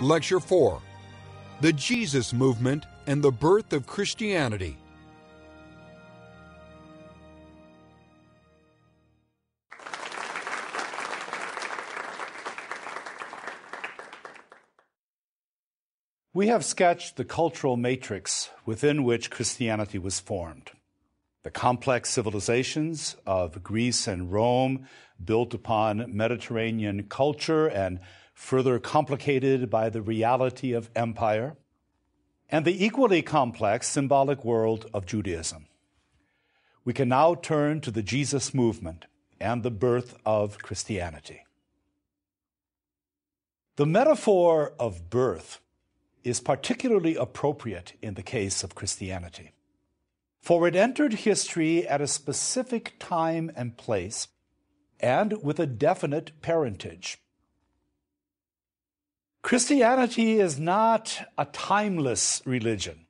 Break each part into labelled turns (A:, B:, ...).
A: Lecture 4, The Jesus Movement and the Birth of Christianity.
B: We have sketched the cultural matrix within which Christianity was formed. The complex civilizations of Greece and Rome, built upon Mediterranean culture and further complicated by the reality of empire, and the equally complex symbolic world of Judaism. We can now turn to the Jesus movement and the birth of Christianity. The metaphor of birth is particularly appropriate in the case of Christianity, for it entered history at a specific time and place and with a definite parentage. Christianity is not a timeless religion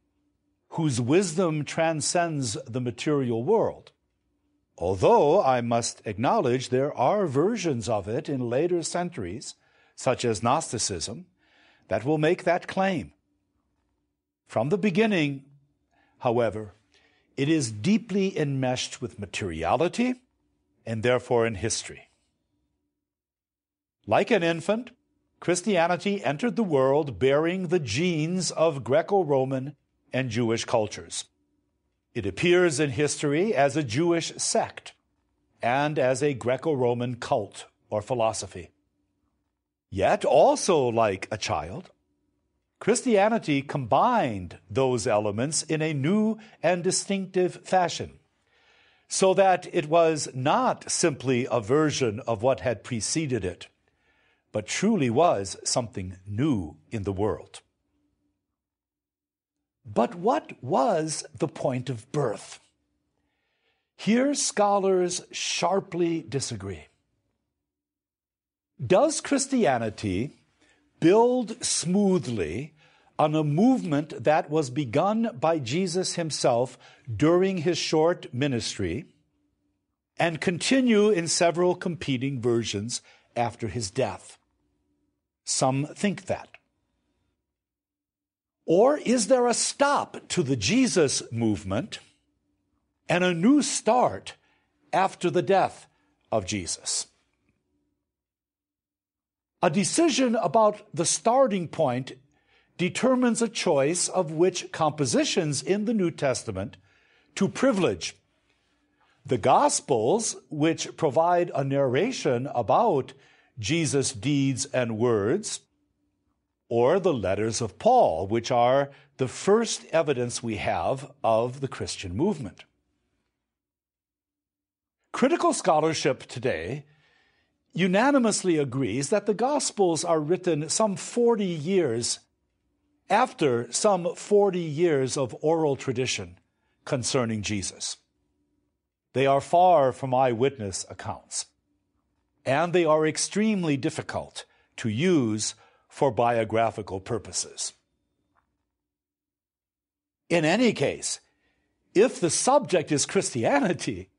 B: whose wisdom transcends the material world, although I must acknowledge there are versions of it in later centuries, such as Gnosticism, that will make that claim. From the beginning, however, it is deeply enmeshed with materiality and therefore in history. Like an infant, Christianity entered the world bearing the genes of Greco-Roman and Jewish cultures. It appears in history as a Jewish sect and as a Greco-Roman cult or philosophy. Yet, also like a child, Christianity combined those elements in a new and distinctive fashion, so that it was not simply a version of what had preceded it, but truly was something new in the world. But what was the point of birth? Here scholars sharply disagree. Does Christianity build smoothly on a movement that was begun by Jesus himself during his short ministry and continue in several competing versions after his death? Some think that. Or is there a stop to the Jesus movement and a new start after the death of Jesus? A decision about the starting point determines a choice of which compositions in the New Testament to privilege: the Gospels, which provide a narration about Jesus' deeds and words, or the letters of Paul, which are the first evidence we have of the Christian movement. Critical scholarship today unanimously agrees that the Gospels are written some 40 years after some 40 years of oral tradition concerning Jesus. They are far from eyewitness accounts, and they are extremely difficult to use for biographical purposes. In any case, if the subject is Christianity,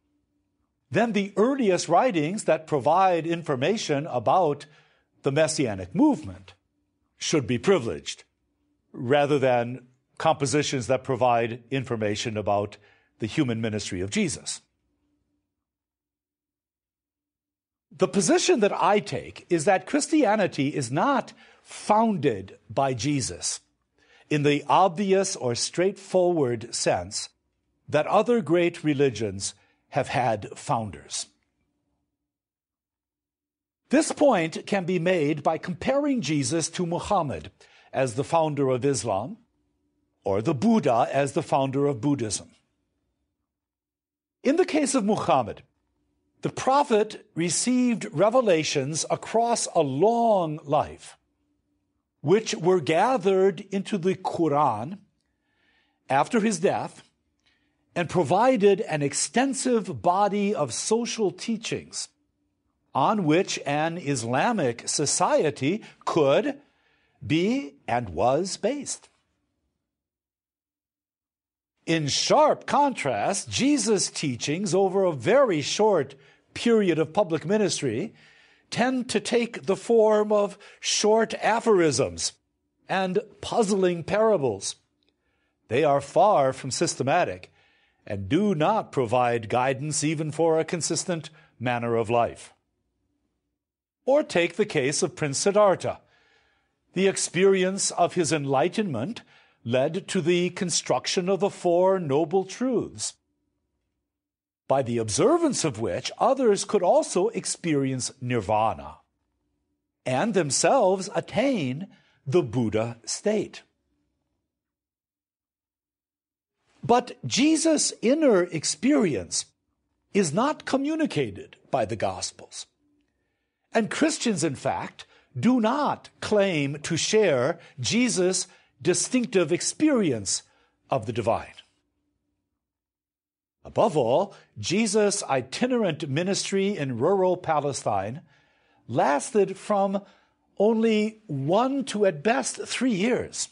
B: then the earliest writings that provide information about the Messianic movement should be privileged, rather than compositions that provide information about the human ministry of Jesus. The position that I take is that Christianity is not founded by Jesus in the obvious or straightforward sense that other great religions have had founders. This point can be made by comparing Jesus to Muhammad as the founder of Islam, or the Buddha as the founder of Buddhism. In the case of Muhammad, the prophet received revelations across a long life, which were gathered into the Quran after his death and provided an extensive body of social teachings on which an Islamic society could be and was based. In sharp contrast, Jesus' teachings over a very short period of public ministry tend to take the form of short aphorisms and puzzling parables. They are far from systematic and do not provide guidance even for a consistent manner of life. Or take the case of Prince Siddhartha. The experience of his enlightenment led to the construction of the Four Noble Truths, by the observance of which others could also experience nirvana and themselves attain the Buddha state. But Jesus' inner experience is not communicated by the Gospels. And Christians, in fact, do not claim to share Jesus' distinctive experience of the divine. Above all, Jesus' itinerant ministry in rural Palestine lasted from only 1 to at best 3 years.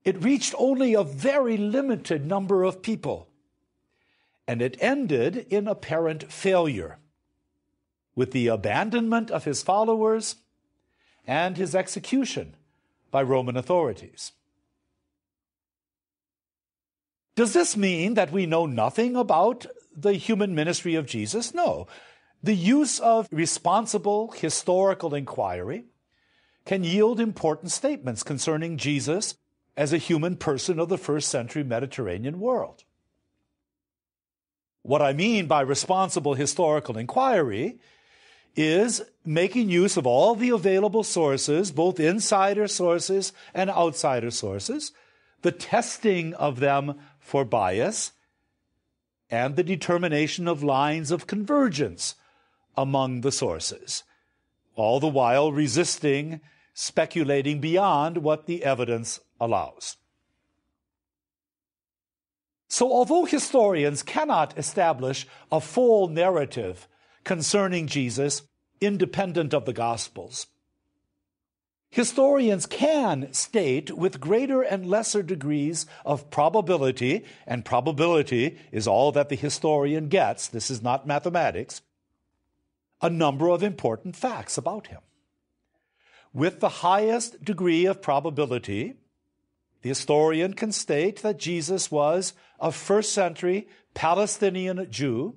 B: It reached only a very limited number of people, and it ended in apparent failure, with the abandonment of his followers and his execution by Roman authorities. Does this mean that we know nothing about the human ministry of Jesus? No. The use of responsible historical inquiry can yield important statements concerning Jesus as a human person of the first century Mediterranean world. What I mean by responsible historical inquiry is making use of all the available sources, both insider sources and outsider sources, the testing of them for bias, and the determination of lines of convergence among the sources, all the while resisting speculating beyond what the evidence allows. So although historians cannot establish a full narrative concerning Jesus independent of the Gospels, historians can state with greater and lesser degrees of probability, and probability is all that the historian gets, this is not mathematics, a number of important facts about him. With the highest degree of probability, the historian can state that Jesus was a first century Palestinian Jew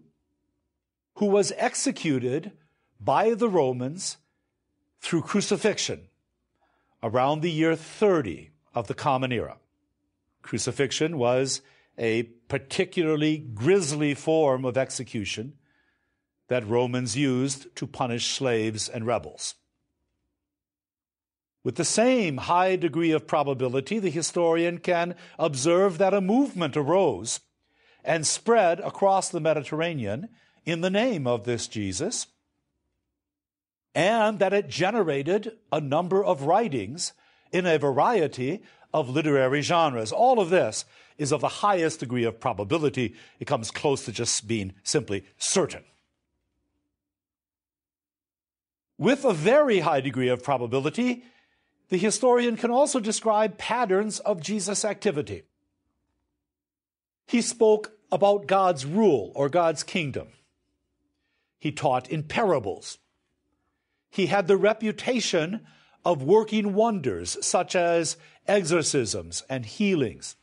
B: who was executed by the Romans through crucifixion around the year 30 of the Common Era. Crucifixion was a particularly grisly form of execution that Romans used to punish slaves and rebels. With the same high degree of probability, the historian can observe that a movement arose and spread across the Mediterranean in the name of this Jesus, and that it generated a number of writings in a variety of literary genres. All of this is of the highest degree of probability. It comes close to just being simply certain. With a very high degree of probability, the historian can also describe patterns of Jesus' activity. He spoke about God's rule or God's kingdom. He taught in parables. He had the reputation of working wonders such as exorcisms and healings.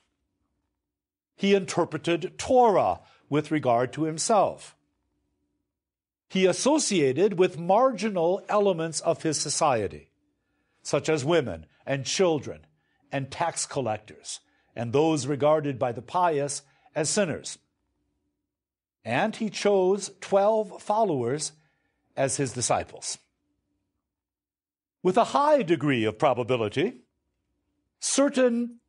B: He interpreted Torah with regard to himself. He associated with marginal elements of his society, such as women and children and tax collectors and those regarded by the pious as sinners. And he chose 12 followers as his disciples. With a high degree of probability, certain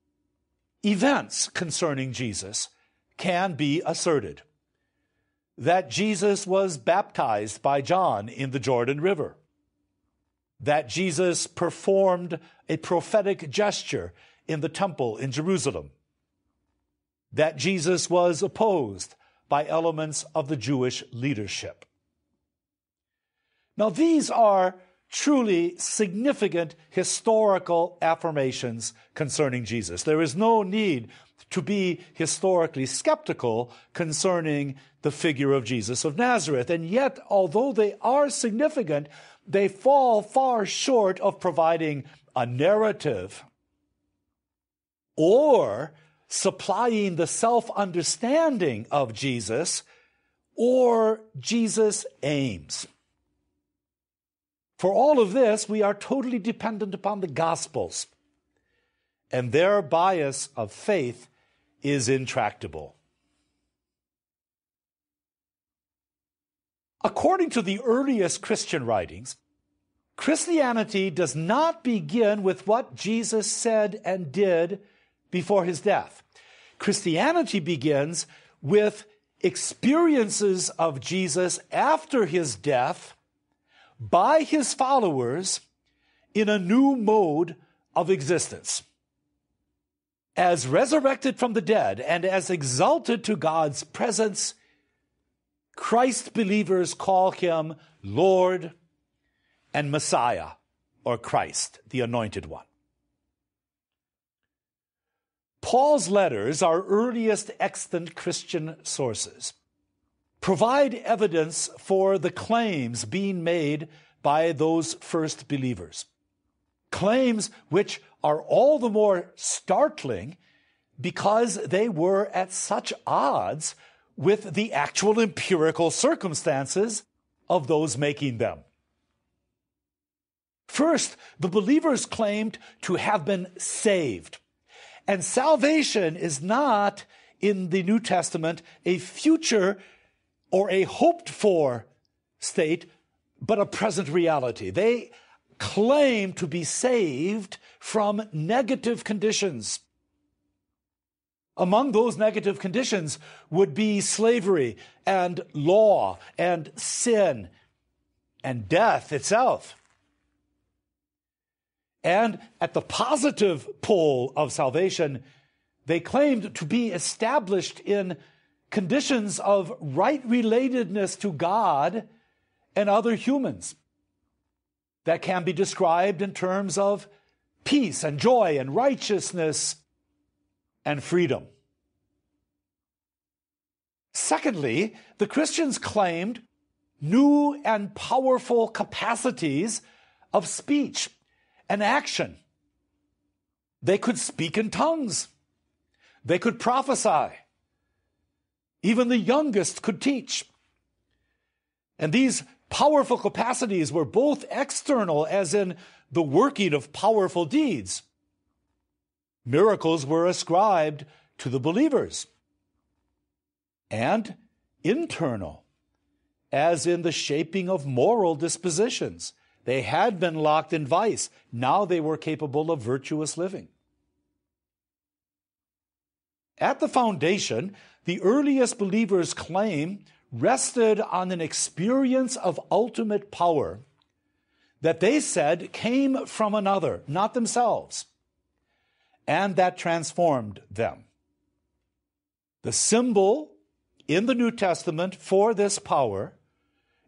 B: events concerning Jesus can be asserted. That Jesus was baptized by John in the Jordan River. That Jesus performed a prophetic gesture in the temple in Jerusalem. That Jesus was opposed by elements of the Jewish leadership. Now, these are truly significant historical affirmations concerning Jesus. There is no need to be historically skeptical concerning the figure of Jesus of Nazareth. And yet, although they are significant, they fall far short of providing a narrative or supplying the self-understanding of Jesus or Jesus' aims. For all of this, we are totally dependent upon the Gospels, and their bias of faith is intractable. According to the earliest Christian writings, Christianity does not begin with what Jesus said and did before his death. Christianity begins with experiences of Jesus after his death by his followers in a new mode of existence. As resurrected from the dead and as exalted to God's presence, Christ believers call him Lord and Messiah, or Christ, the Anointed One. Paul's letters, our earliest extant Christian sources, provide evidence for the claims being made by those first believers. Claims which are all the more startling because they were at such odds with the actual empirical circumstances of those making them. First, the believers claimed to have been saved. And salvation is not, in the New Testament, a future or a hoped-for state, but a present reality. They claim to be saved from negative conditions. Among those negative conditions would be slavery and law and sin and death itself. And at the positive pole of salvation, they claimed to be established in conditions of right relatedness to God and other humans that can be described in terms of peace and joy and righteousness and freedom. Secondly, the Christians claimed new and powerful capacities of speech and action. They could speak in tongues. They could prophesy. Even the youngest could teach. And these powerful capacities were both external, as in the working of powerful deeds. Miracles were ascribed to the believers. And internal, as in the shaping of moral dispositions. They had been locked in vice. Now they were capable of virtuous living. At the foundation, the earliest believers' claim rested on an experience of ultimate power that they said came from another, not themselves, and that transformed them. The symbol in the New Testament for this power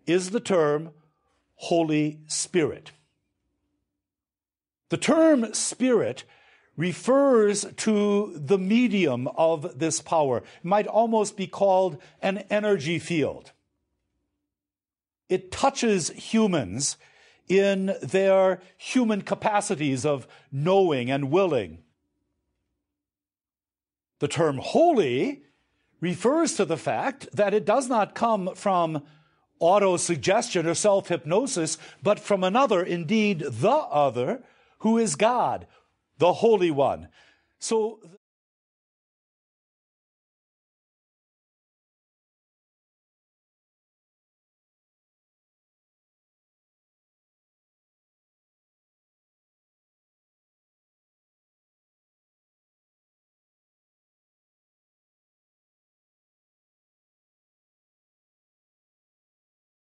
B: is the term Holy Spirit. The term Spirit refers to the medium of this power. It might almost be called an energy field. It touches humans in their human capacities of knowing and willing. The term holy refers to the fact that it does not come from autosuggestion or self-hypnosis, but from another, indeed the other, who is God, the Holy One. So